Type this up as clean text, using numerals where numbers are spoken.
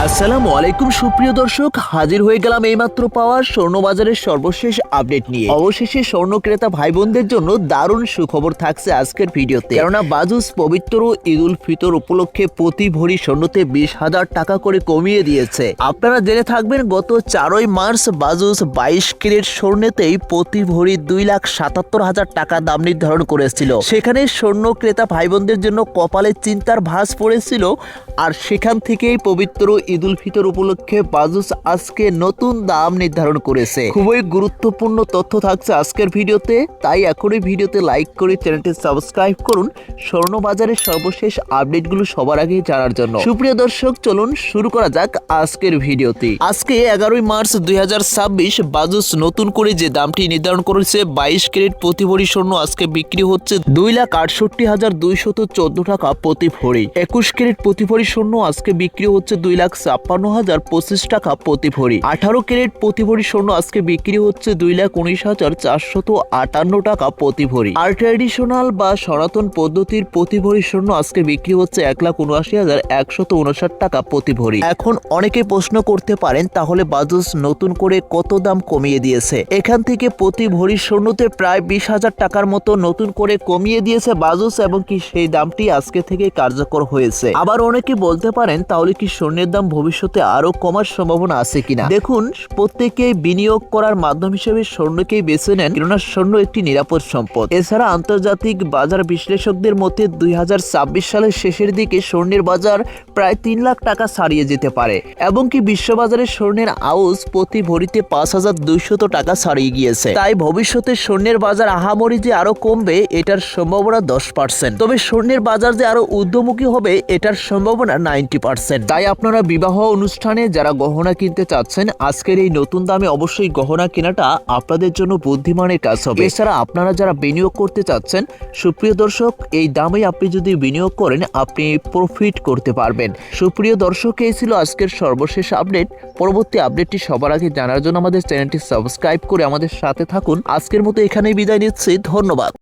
আসসালামু আলাইকুম সুপ্রিয় দর্শক, হাজির হয়ে গেলাম এইমাত্র পাওয়া স্বর্ণবাজারের সর্বশেষ আপডেট নিয়ে। অবশেষে স্বর্ণ ক্রেতা ভাই বোনদের জন্য দারুণ সুখবর থাকছে আজকের ভিডিওতে, কেননা বাজুস পবিত্র ঈদ উল ফিতর উপলক্ষে প্রতি ভরি স্বর্ণতে 20,000 টাকা করে কমিয়ে দিয়েছে। আপনারা জেনে থাকবেন গত 4ই মার্চ বাজুস 22 ক্যারেট স্বর্ণেতেই প্রতি ভরি 2,77,000 টাকা দাম নির্ধারণ করেছিল। সেখানে স্বর্ণ ক্রেতা ভাই বোনদের জন্য কপালে চিন্তার ভাঁজ পড়েছিল, আর সেখান থেকেই পবিত্র ঈদ উল ফিতর উপলক্ষে বাজুস আজকে নতুন দাম নির্ধারণ করেছে। খুবই গুরুত্বপূর্ণ তথ্য থাকছে আজকের ভিডিওতে, তাই এখনই ভিডিওতে লাইক করে চ্যানেলটি সাবস্ক্রাইব করুন স্বর্ণ বাজারের সর্বশেষ আপডেটগুলো সবার আগে জানার জন্য। সুপ্রিয় দর্শক, চলুন শুরু করা যাক আজকের ভিডিওতে। আজকে 11ই মার্চ 2026 বাজুস নতুন করে যে দামটি নির্ধারণ করেছে 22 ক্যারেট প্রতি ভরি স্বর্ণ আজকে বিক্রি হচ্ছে 2,68,214 টাকা প্রতি ভরি। 21 ক্যারেট প্রতি ভরি স্বর্ণ আজকে বিক্রি হচ্ছে 2,56,025 টাকা প্রতি ভরি। 18 ক্যারেট প্রতি ভরি স্বর্ণ আজকে বিক্রি হচ্ছে 2,19,458 টাকা প্রতি ভরি। আর ট্র্যাডিশনাল বা সনাতন পদ্ধতির প্রতি ভরি স্বর্ণ আজকে বিক্রি হচ্ছে 1,79,159 টাকা প্রতি ভরি। এখন অনেকে প্রশ্ন করতে পারেন, তাহলে বাজুস নতুন করে কত দাম কমিয়ে দিয়েছে? এখান থেকে প্রতি ভরি স্বর্ণতে প্রায় 20,000 টাকার মতো নতুন করে কমিয়ে দিয়েছে বাজুস, এবং কি সেই দামটি আজকে থেকে কার্যকর হয়েছে। আবার অনেকে বলতে পারেন, তাহলে কি স্বর্ণের দাম ভবিষ্যতে আরো কমার সম্ভাবনা আছে কিনা? দেখুন, প্রত্যেকেই বিনিয়োগ করার মাধ্যম হিসেবে স্বর্ণকেই বেছে নেন, কেননা স্বর্ণ একটি নিরাপদ সম্পদ। এছাড়া আন্তর্জাতিক বাজার বিশ্লেষকদের মতে 2026 সালের শেষের দিকে স্বর্ণের বাজার প্রায় 3 লাখ টাকা ছাড়িয়ে যেতে পারে, এবং কি বিশ্ববাজারে স্বর্ণের আউন্স প্রতি ভরিতে 5,200 টাকা ছাড়িয়ে গিয়েছে। তাই ভবিষ্যতে স্বর্ণের বাজার আহামরি যে আরো কমবে এটার সম্ভাবনা 10%, তবে স্বর্ণের বাজার যে আরো ঊর্ধ্বমুখী হবে এটার সম্ভাবনা 90%। তাই আপনারা বিবাহ অনুষ্ঠানে যারা গহনা কিনতে চাচ্ছেন, আজকের এই নতুন দামে অবশ্যই গহনা কেনাটা আপনাদের জন্য বুদ্ধিমানের কাজ হবে। এছাড়া আপনারা যারা বিনিয়োগ করতে চাচ্ছেন, সুপ্রিয় দর্শক, এই দামে আপনি যদি বিনিয়োগ করেন আপনি প্রফিট করতে পারবেন। সুপ্রিয় দর্শক, এই ছিল আজকের সর্বশেষ আপডেট। পরবর্তী আপডেটটি সবার আগে জানার জন্য আমাদের চ্যানেলটি সাবস্ক্রাইব করে আমাদের সাথে থাকুন। আজকের মতো এখানেই বিদায় নিচ্ছি, ধন্যবাদ।